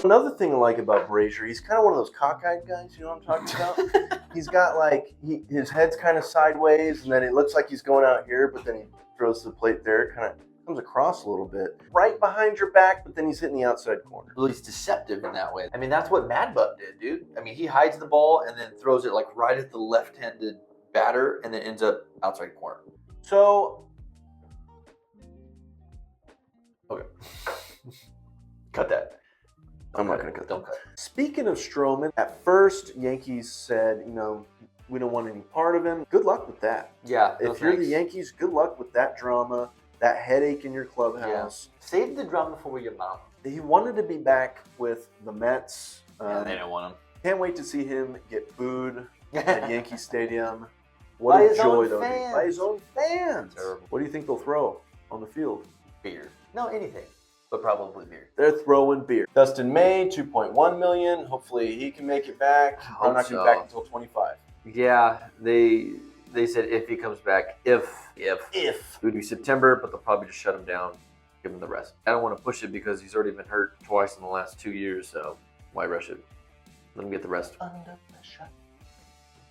Another thing I like about Brazier, he's kind of one of those cockeyed guys. You know what I'm talking about? He's got like his head's kind of sideways, and then it looks like he's going out here, but then he throws the plate there, kind of comes across a little bit, right behind your back, but then he's hitting the outside corner. Well, he's deceptive in that way. I mean, that's what Mad Bum did, dude. I mean, he hides the ball and then throws it like right at the left-handed batter, and then ends up outside corner. So, okay, cut that. I'm not going to cut that. Don't cut. Speaking of Stroman, at first, Yankees said, we don't want any part of him. Good luck with that. Yeah. If you're the Yankees, good luck with that drama, that headache in your clubhouse. Yeah. Save the drama for your mom. He wanted to be back with the Mets. Yeah, they don't want him. Can't wait to see him get booed at Yankee Stadium. By What a his joy, own though. fans. By his own fans. Terrible. What do you think they'll throw on the field? Beer. No, anything, but probably beer. They're throwing beer. Dustin May, $2.1 million. Hopefully he can make it back. I'm not going to be back until 25. Yeah, they said if he comes back, if it would be September, but they'll probably just shut him down, give him the rest. I don't want to push it because he's already been hurt twice in the last 2 years, so why rush it? Let him get the rest. Under pressure.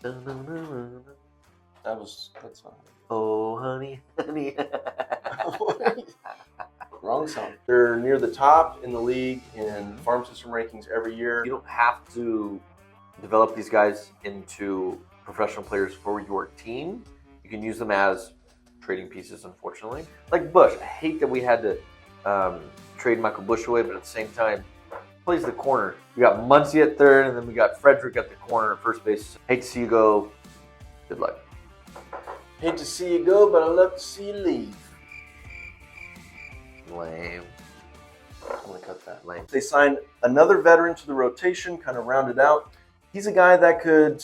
That's not. Oh, honey, honey. Wrong song. They're near the top in the league in farm system rankings every year. You don't have to develop these guys into professional players for your team. You can use them as trading pieces, unfortunately. Like Bush. I hate that we had to trade Michael Bush away, but at the same time, plays the corner. We got Muncy at third, and then we got Frederick at the corner at first base. Hate to see you go. Good luck. Hate to see you go, but I love to see you leave. Lame. I'm going to cut that. Lame. They signed another veteran to the rotation, kind of rounded out. He's a guy that could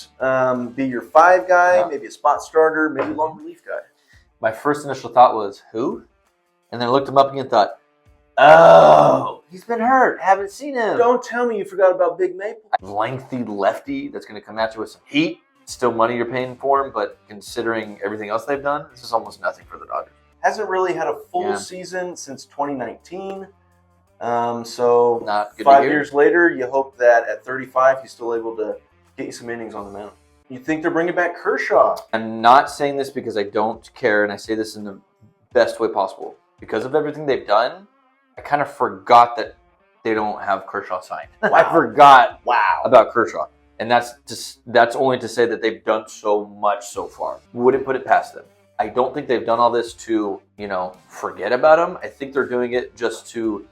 be your 5 guy, maybe a spot starter, maybe a long relief guy. My first initial thought was, who? And then I looked him up again and thought, oh, he's been hurt. Haven't seen him. Don't tell me you forgot about Big Maple. Lengthy lefty that's going to come at you with some heat. Still money you're paying for him, but considering everything else they've done, this is almost nothing for the Dodgers. Hasn't really had a full season since 2019. So Not good 5 years later, you hope that at 35, he's still able to get you some innings on the mound. You think they're bringing back Kershaw? I'm not saying this because I don't care, and I say this in the best way possible. Because of everything they've done, I kind of forgot that they don't have Kershaw signed. Wow. I forgot Wow. about Kershaw. And that's only to say that they've done so much so far. Wouldn't put it past them. I don't think they've done all this to, forget about him. I think they're doing it just to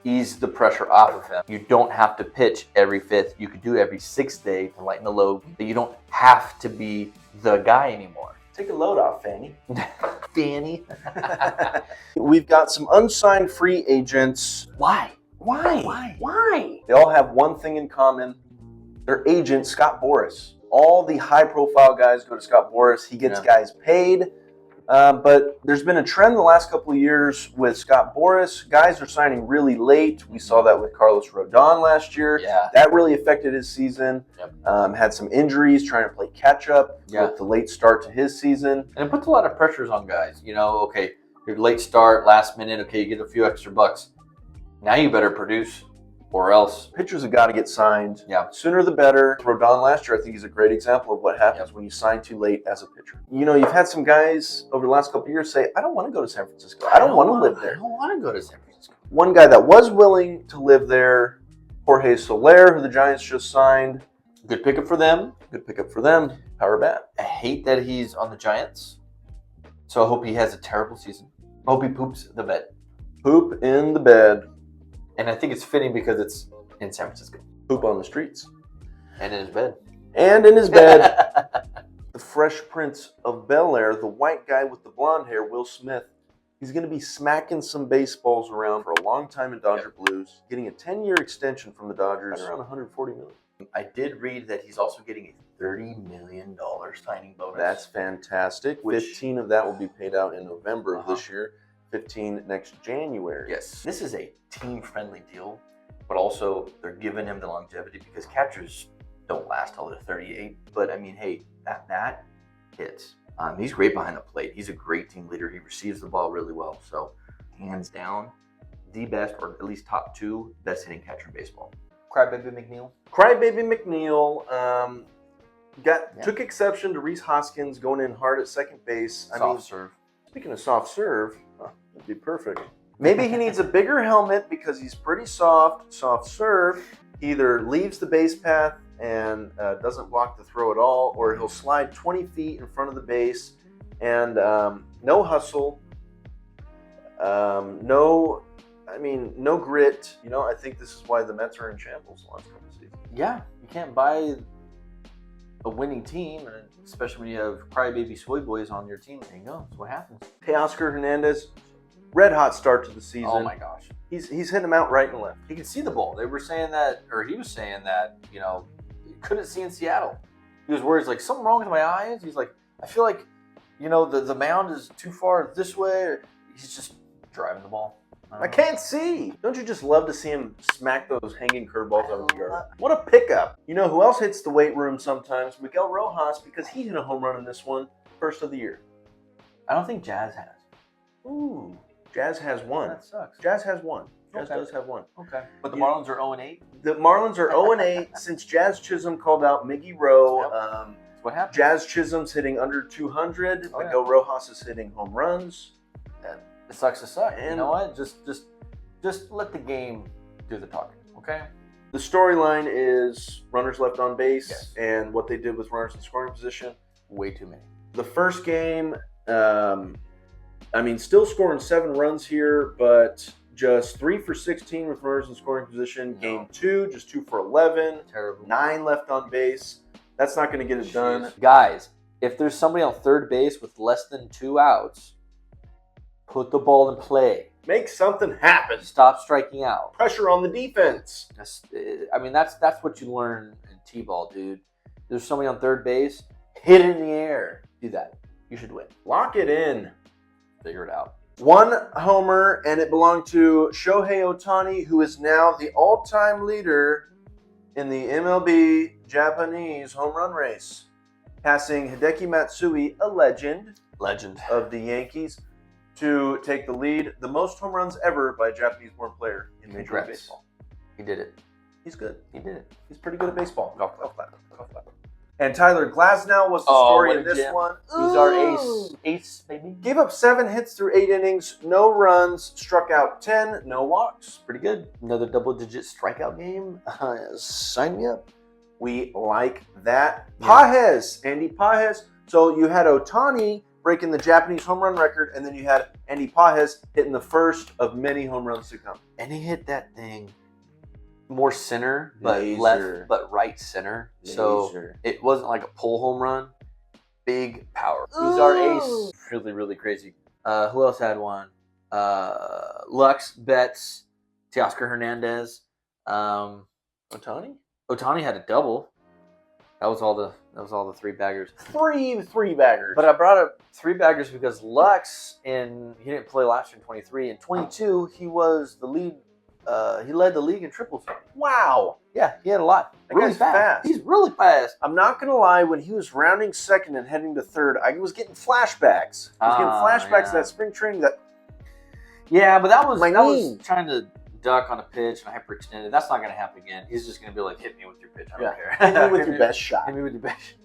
ease the pressure off of him. You don't have to pitch every 5th. You could do every 6th day to lighten the load. But you don't have to be the guy anymore. Take a load off, Fanny. Fanny. We've got some unsigned free agents. Why? They all have one thing in common. Their agent, Scott Boras. All the high-profile guys go to Scott Boras. He gets guys paid. But there's been a trend the last couple of years with Scott Boras. Guys are signing really late. We saw that with Carlos Rodon last year. Yeah. That really affected his season. Yep. Had some injuries, trying to play catch-up with the late start to his season. And it puts a lot of pressures on guys. Okay, your late start, last minute, okay, you get a few extra bucks. Now you better produce. Or else. Pitchers have got to get signed. Yeah. Sooner the better. Rodon last year, I think, is a great example of what happens when you sign too late as a pitcher. You've had some guys over the last couple of years say, I don't want to go to San Francisco. I don't want to live there. I don't want to go to San Francisco. One guy that was willing to live there, Jorge Soler, who the Giants just signed. Good pickup for them. Power bat. I hate that he's on the Giants. So I hope he has a terrible season. I hope he poops the bed. Poop in the bed. And I think it's fitting because it's in San Francisco. Poop on the streets. And in his bed. The Fresh Prince of Bel-Air, the white guy with the blonde hair, Will Smith. He's going to be smacking some baseballs around for a long time in Dodger Blues, getting a 10-year extension from the Dodgers, right around $140 million. I did read that he's also getting a $30 million signing bonus. That's fantastic. 15 of that will be paid out in November of this year. 15 next January. Yes. This is a team-friendly deal, but also they're giving him the longevity because catchers don't last till they're 38. But, hey, that hits. He's great behind the plate. He's a great team leader. He receives the ball really well. So, hands down, the best, or at least top 2 best hitting catcher in baseball. Crybaby McNeil. Crybaby McNeil took exception to Reese Hoskins going in hard at second base. Soft serve. Speaking of soft serve, that'd be perfect. Maybe he needs a bigger helmet because he's pretty soft serve. He either leaves the base path and doesn't block the throw at all, or he'll slide 20 feet in front of the base and no hustle, no grit. I think this is why the Mets are in shambles the last couple of seasons. Yeah, you can't buy a winning team, and especially when you have crybaby soy boys on your team. There you go. That's what happens. Teoscar Hernandez, red hot start to the season. Oh my gosh. He's hitting them out right and left. He can see the ball. They were saying that, or he was saying that, he couldn't see in Seattle. He was worried, like, something wrong with my eyes. He's like, I feel like, the mound is too far this way. Or he's just driving the ball. I can't see. Don't you just love to see him smack those hanging curveballs over the yard? What a pickup. You know who else hits the weight room sometimes? Miguel Rojas, because he hit a home run in this one, first of the year. I don't think Jazz has. Ooh. Jazz has one. That sucks. Jazz has one. Jazz Okay. does have one. Okay. But the Marlins are 0-8? The Marlins are 0-8 since Jazz Chisholm called out Miggy Rowe. Yep. That's what happened. Jazz Chisholm's hitting under 200. Oh, yeah. Miguel Rojas is hitting home runs. It sucks to suck. And you know what? Just let the game do the talking, okay? The storyline is runners left on base, Yes. and what they did with runners in scoring position. Way too many. The first game, still scoring 7 runs here, but just 3 for 16 with runners in scoring position. No. Game 2, just 2 for 11. Terrible. 9 left on base. That's not going to get it done. Guys, if there's somebody on third base with less than 2 outs, put the ball in play. Make something happen. Stop striking out. Pressure on the defense. That's what you learn in T-ball, dude. There's somebody on third base, hit it in the air. Do that. You should win. Lock it in. Figure it out. 1 homer, and it belonged to Shohei Ohtani, who is now the all-time leader in the MLB Japanese home run race, passing Hideki Matsui, a legend of the Yankees, to take the lead. The most home runs ever by a Japanese-born player in Major League Baseball. He did it. He's good. He did it. He's pretty good at baseball. Golf clap. And Tyler Glasnow was the story what in a this gem. one. He's our ace. Ace, baby. Gave up 7 hits through 8 innings, no runs, struck out 10, no walks. Pretty good. Another double-digit strikeout game. Sign me up. We like that. Yeah. Pages, Andy Pages. So you had Ohtani breaking the Japanese home run record, and then you had Andy Pages hitting the first of many home runs to come. And he hit that thing more center, but Laser. left, but right center. So Laser. it wasn't like a pull home run. Big power. He's our ace. Really, really crazy. Who else had one? Lux, Betts, Teoscar Hernandez. Ohtani? Ohtani had a double. That was all the 3 baggers. Three baggers. But I brought up 3 baggers because Lux, he didn't play last year in 23. In 22, he was the lead. He led the league in triples. Wow. Yeah, he had a lot. That Really guy's fast. He's really fast. I'm not going to lie, when he was rounding second and heading to third, I was getting flashbacks. To that spring training. Yeah, but that was My that knee. was trying to duck on a pitch and hyperextended. That's not going to happen again. He's just going to be like, hit me with your pitch. I don't care. Hit me with your best shot. Hit me with your best.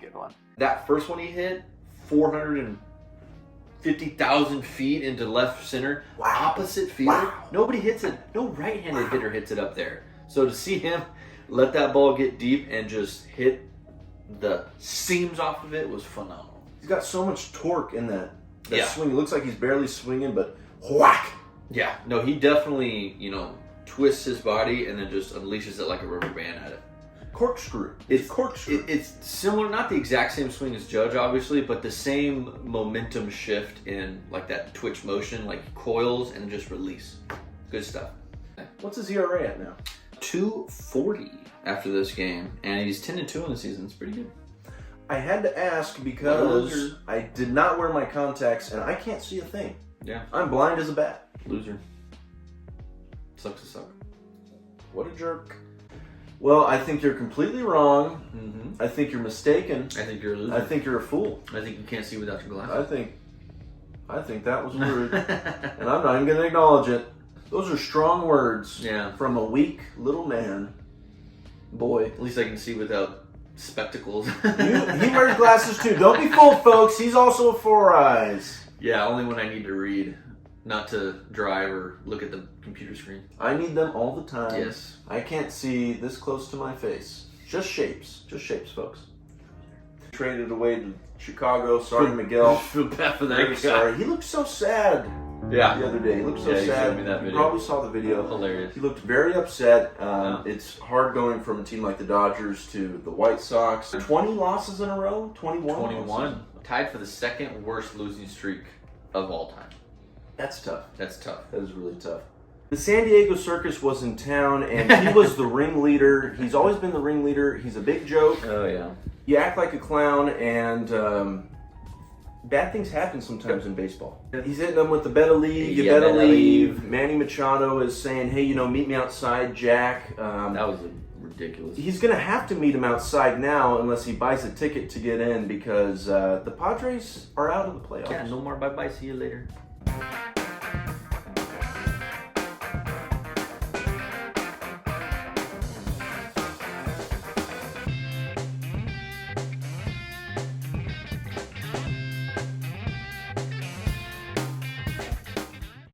Good one. That first one he hit, 450,000 feet into left center, opposite field. Wow. Nobody hits it. No right-handed hitter hits it up there. So to see him let that ball get deep and just hit the seams off of it was phenomenal. He's got so much torque in that Yeah. swing. It looks like he's barely swinging, but whack. Yeah, no, he definitely, twists his body and then just unleashes it like a rubber band at it. Corkscrew. It's corkscrew. It's similar, not the exact same swing as Judge, obviously, but the same momentum shift in like that twitch motion, like coils and just release. Good stuff. What's his ERA at now? 240 after this game, and he's 10-2 in the season. It's pretty good. I had to ask because I did not wear my contacts and I can't see a thing. Yeah. I'm blind as a bat. Loser. Sucks to suck. What a jerk. Well, I think you're completely wrong. Mm-hmm. I think you're mistaken. I think you're a loser. I think you're a fool. I think you can't see without your I glasses. think that was rude. And I'm not even going to acknowledge it. Those are strong words. Yeah. From a weak little man. Boy. At least I can see without spectacles. He wears glasses too. Don't be fooled, folks. He's also 4 eyes. Yeah, only when I need to read, not to drive or look at the computer screen. I need them all the time. Yes. I can't see this close to my face. Just shapes, folks. Traded away to Chicago. Sorry, Miguel. Feel bad for that Very guy. sorry. He looked so sad. Yeah. The other day, he looked so Yeah, you sad. showed me that You video. probably saw the video. Hilarious. He looked very upset. Yeah. It's hard going from a team like the Dodgers to the White Sox. 20 losses in a row. 21. 21. Tied for the second worst losing streak of all time. That's tough. That's tough. That is really tough. The San Diego Circus was in town, and he was the ringleader. He's always been the ringleader. He's a big joke. Oh, yeah. You act like a clown, and bad things happen sometimes in baseball. He's hitting them with the better leave, you Yeah, better better leave. leave. Manny Machado is saying, hey, meet me outside, Jack. That was ridiculous. He's going to have to meet him outside now unless he buys a ticket to get in because the Padres are out of the playoffs. Yeah, no more bye-bye. See you later.